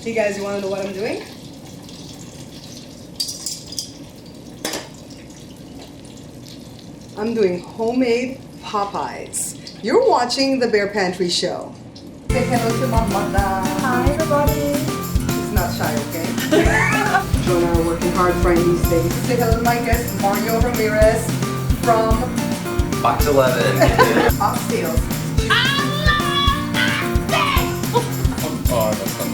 Hey guys, you want to know what I'm doing? I'm doing homemade Popeyes. You're watching the Bear Pantry Show. Say hello to Mama. Hi everybody. She's not shy, okay? Joe and I are working hard trying these things. Say hello to my guest, Mario Ramirez from Box 11. Oxtails. Oh, that's fun.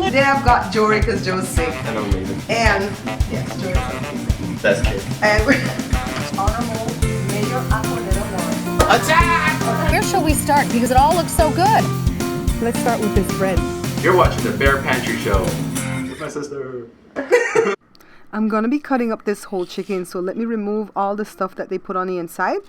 Today I've got Jory because Joe's sick. And I'm leaving. And, yes, Jory's sick. Best kid. And we're Honorable Mayor Aquilina Warren. Attack! Where shall we start? Because it all looks so good. Let's start with this bread. You're watching the Bear Pantry Show with my sister. I'm gonna be cutting up this whole chicken, so let me remove all the stuff that they put on the inside.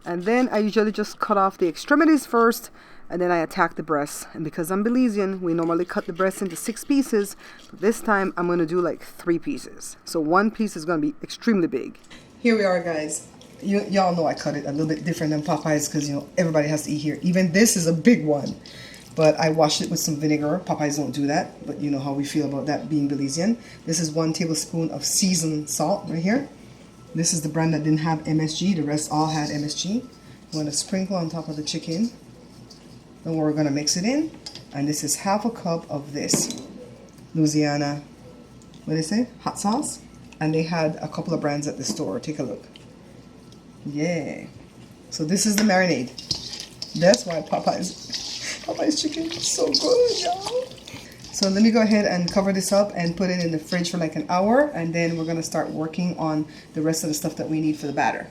And then I usually just cut off the extremities first, and then I attack the breasts. And because I'm Belizean, we normally cut the breasts into 6 pieces, but this time I'm gonna do like 3 pieces. So 1 piece is gonna be extremely big. Here we are, guys. Y'all know I cut it a little bit different than Popeyes because, you know, everybody has to eat here. Even this is a big one. But I washed it with some vinegar. Popeyes don't do that, but you know how we feel about that being Belizean. This is 1 tablespoon of seasoned salt right here. This is the brand that didn't have MSG. The rest all had MSG. I'm going to sprinkle on top of the chicken. Then we're going to mix it in. And this is half a cup of this Louisiana, what do they say? Hot sauce. And they had a couple of brands at the store. Take a look. Yeah. So this is the marinade. That's why Popeye's chicken is so good, y'all. So let me go ahead and cover this up and put it in the fridge for like an hour, and then we're gonna start working on the rest of the stuff that we need for the batter.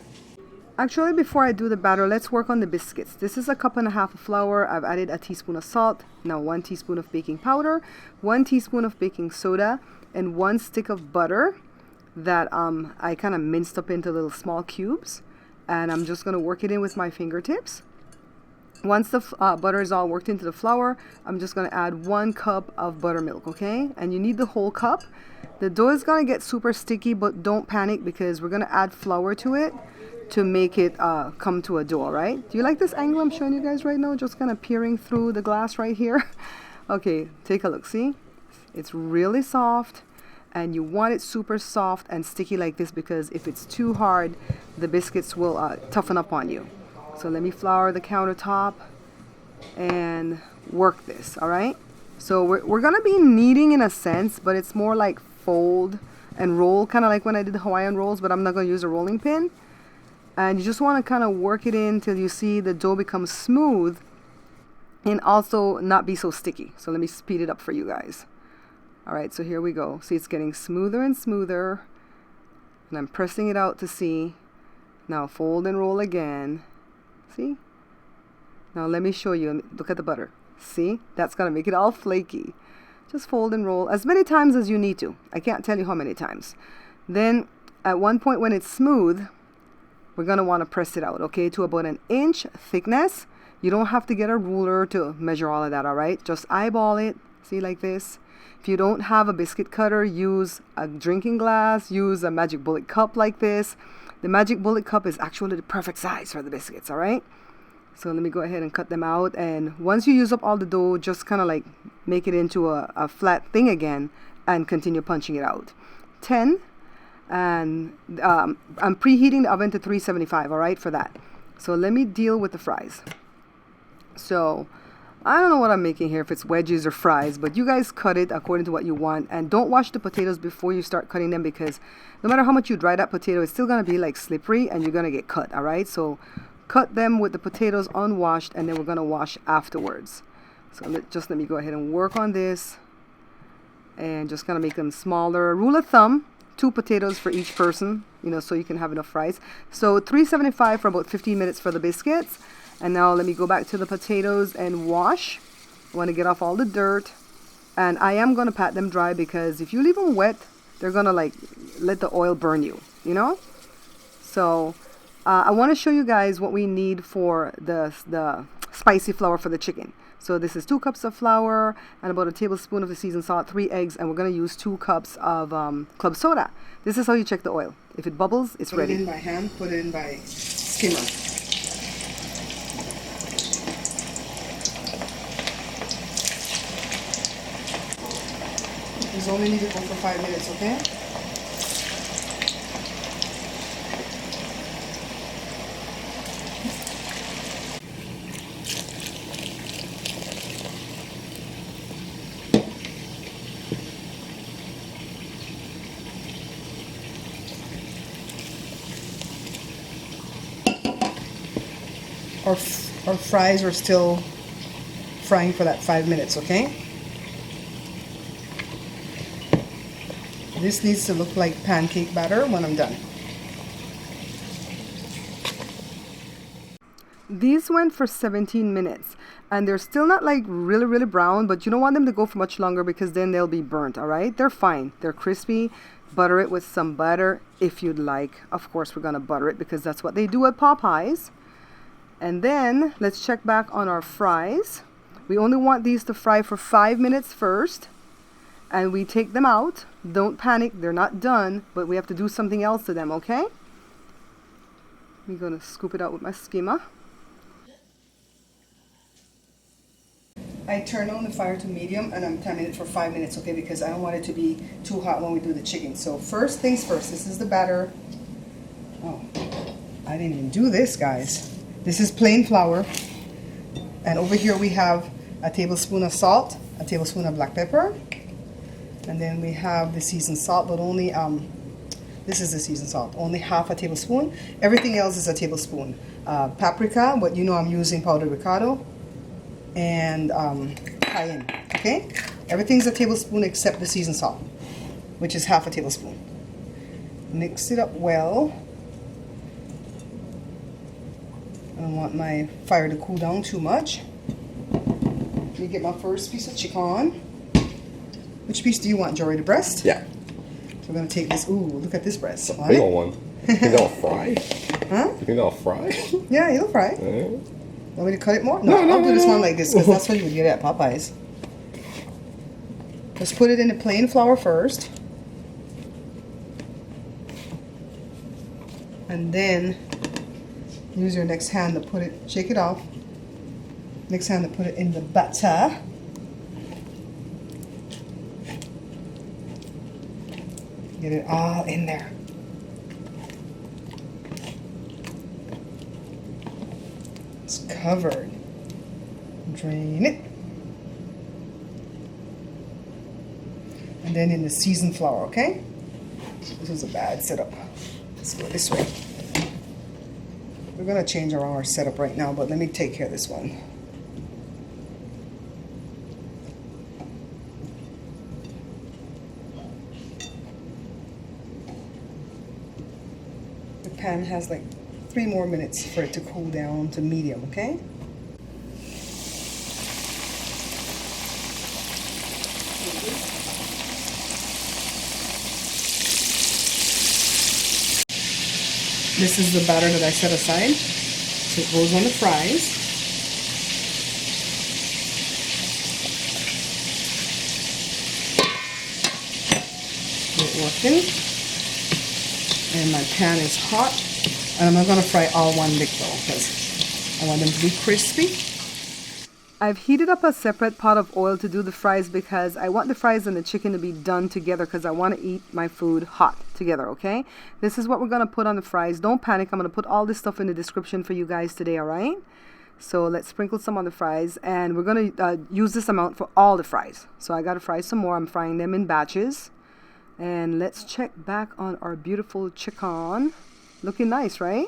Actually, before I do the batter, let's work on the biscuits. This is a 1.5 cups of flour. I've added a teaspoon of salt, now 1 teaspoon of baking powder, 1 teaspoon of baking soda, and 1 stick of butter that I kind of minced up into little small cubes. And I'm just gonna work it in with my fingertips. Once the butter is all worked into the flour, I'm just going to add 1 cup of buttermilk, okay? And you need the whole cup. The dough is going to get super sticky, but don't panic because we're going to add flour to it to make it come to a dough, all right? Do you like this angle I'm showing you guys right now? Just kind of peering through the glass right here. Okay, take a look, see? It's really soft, and you want it super soft and sticky like this because if it's too hard, the biscuits will toughen up on you. So let me flour the countertop and work this, all right? So we're going to be kneading in a sense, but it's more like fold and roll, kind of like when I did the Hawaiian rolls, but I'm not going to use a rolling pin. And you just want to kind of work it in till you see the dough become smooth and also not be so sticky. So let me speed it up for you guys. All right, so here we go. See, it's getting smoother and smoother. And I'm pressing it out to see. Now fold and roll again. See? Now let me show you. Look at the butter. See? That's going to make it all flaky. Just fold and roll as many times as you need to. I can't tell you how many times. Then at one point when it's smooth, we're going to want to press it out, okay, to about 1 inch thickness. You don't have to get a ruler to measure all of that, all right? Just eyeball it. See, like this. If you don't have a biscuit cutter, use a drinking glass. Use a magic bullet cup like this. The magic bullet cup is actually the perfect size for the biscuits, all right? So let me go ahead and cut them out. And once you use up all the dough, just kind of like make it into a flat thing again and continue punching it out. 10. And I'm preheating the oven to 375, all right, for that. So let me deal with the fries. So I don't know what I'm making here, if it's wedges or fries, but you guys cut it according to what you want. And don't wash the potatoes before you start cutting them because no matter how much you dry that potato, it's still going to be like slippery and you're going to get cut, all right? So cut them with the potatoes unwashed and then we're going to wash afterwards. So let me go ahead and work on this and just kind of make them smaller. Rule of thumb, 2 potatoes for each person, you know, so you can have enough fries. So 375 for about 15 minutes for the biscuits. And now let me go back to the potatoes and wash. I want to get off all the dirt. And I am going to pat them dry because if you leave them wet, they're going to like let the oil burn you, you know? So I want to show you guys what we need for the spicy flour for the chicken. So this is 2 cups of flour and about 1 tablespoon of the seasoned salt, 3 eggs, and we're going to use 2 cups of club soda. This is how you check the oil. If it bubbles, it's ready. Put it in by hand, put it in by skimmer. These only need to go for 5 minutes, okay? Our fries are still frying for that 5 minutes, okay? This needs to look like pancake batter when I'm done. These went for 17 minutes and they're still not like really brown, but you don't want them to go for much longer because then they'll be burnt, all right? They're fine. They're crispy. Butter it with some butter if you'd like. Of course, we're going to butter it because that's what they do at Popeyes. And then let's check back on our fries. We only want these to fry for 5 minutes first. And we take them out. Don't panic, they're not done, but we have to do something else to them, okay? I'm gonna scoop it out with my skimmer. I turn on the fire to medium and I'm timing it for 5 minutes, okay? Because I don't want it to be too hot when we do the chicken. So first things first, this is the batter. Oh, I didn't even do this, guys. This is plain flour. And over here we have a tablespoon of salt, a tablespoon of black pepper. And then we have the seasoned salt, but only, this is the seasoned salt, only half a tablespoon. Everything else is a tablespoon. Paprika, but you know I'm using powdered recado, and cayenne, okay? Everything's a tablespoon except the seasoned salt, which is half a tablespoon. Mix it up well. I don't want my fire to cool down too much. Let me get my first piece of chicken. Which piece do you want, Jory? The breast? Yeah. So we're going to take this. Ooh, look at this breast. It's a big old one. You think that'll fry? Huh? You think that'll fry? Yeah, it'll fry. Want me to cut it more? No, I'll do this one like this because that's what you would get at Popeyes. Let's put it in the plain flour first. And then use your next hand to put it, shake it off. Next hand to put it in the butter. Get it all in there. It's covered. Drain it. And then in the seasoned flour, okay? This is a bad setup. Let's go this way. We're gonna change our setup right now, but let me take care of this one. The pan has like 3 more minutes for it to cool down to medium, okay? This is the batter that I set aside. So it goes on the fries. Get it working. And my pan is hot. And I'm not going to fry all one lick though, because I want them to be crispy. I've heated up a separate pot of oil to do the fries because I want the fries and the chicken to be done together because I want to eat my food hot together, okay? This is what we're going to put on the fries. Don't panic. I'm going to put all this stuff in the description for you guys today, all right? So let's sprinkle some on the fries and we're going to use this amount for all the fries. So I got to fry some more. I'm frying them in batches. And let's check back on our beautiful chicken. Looking nice, right?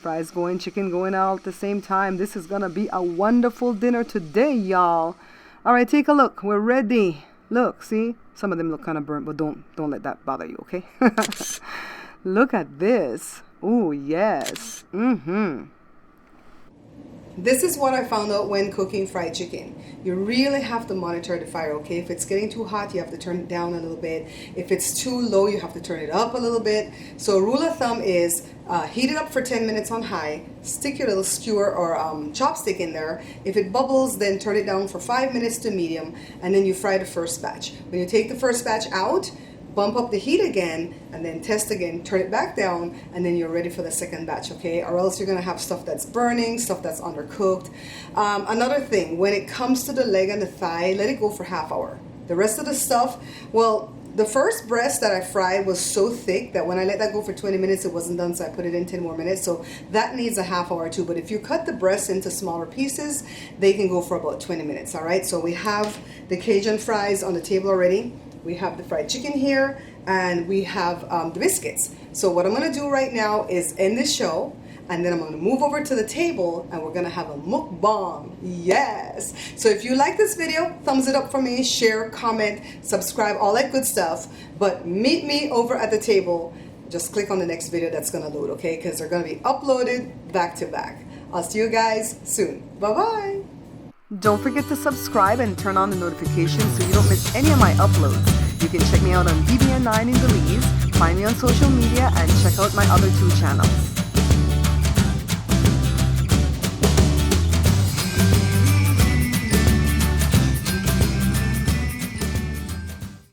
Fries going, chicken going out at the same time. This is going to be a wonderful dinner today, y'all. All right, take a look. We're ready. Look, see? Some of them look kind of burnt, but don't let that bother you, okay? Look at this. Oh, yes. This is what I found out when cooking fried chicken. You really have to monitor the fire, okay? If it's getting too hot, you have to turn it down a little bit. If it's too low, you have to turn it up a little bit. So rule of thumb is heat it up for 10 minutes on high, stick your little skewer or chopstick in there. If it bubbles, then turn it down for 5 minutes to medium, and then you fry the first batch. When you take the first batch out, bump up the heat again, and then test again, turn it back down, and then you're ready for the second batch, okay? Or else you're gonna have stuff that's burning, stuff that's undercooked. Another thing, when it comes to the leg and the thigh, let it go for half hour. The rest of the stuff, well, the first breast that I fried was so thick that when I let that go for 20 minutes, it wasn't done, so I put it in 10 more minutes. So that needs a half hour too. But if you cut the breast into smaller pieces, they can go for about 20 minutes, all right? So we have the Cajun fries on the table already. We have the fried chicken here, and we have the biscuits. So what I'm gonna do right now is end this show, and then I'm gonna move over to the table and we're gonna have a mukbang. Yes! So if you like this video, thumbs it up for me, share, comment, subscribe, all that good stuff. But meet me over at the table. Just click on the next video that's gonna load, okay? Because they're gonna be uploaded back to back. I'll see you guys soon. Bye-bye! Don't forget to subscribe and turn on the notifications so you don't miss any of my uploads. You can check me out on BBN9 in Belize, find me on social media, and check out my other 2 channels.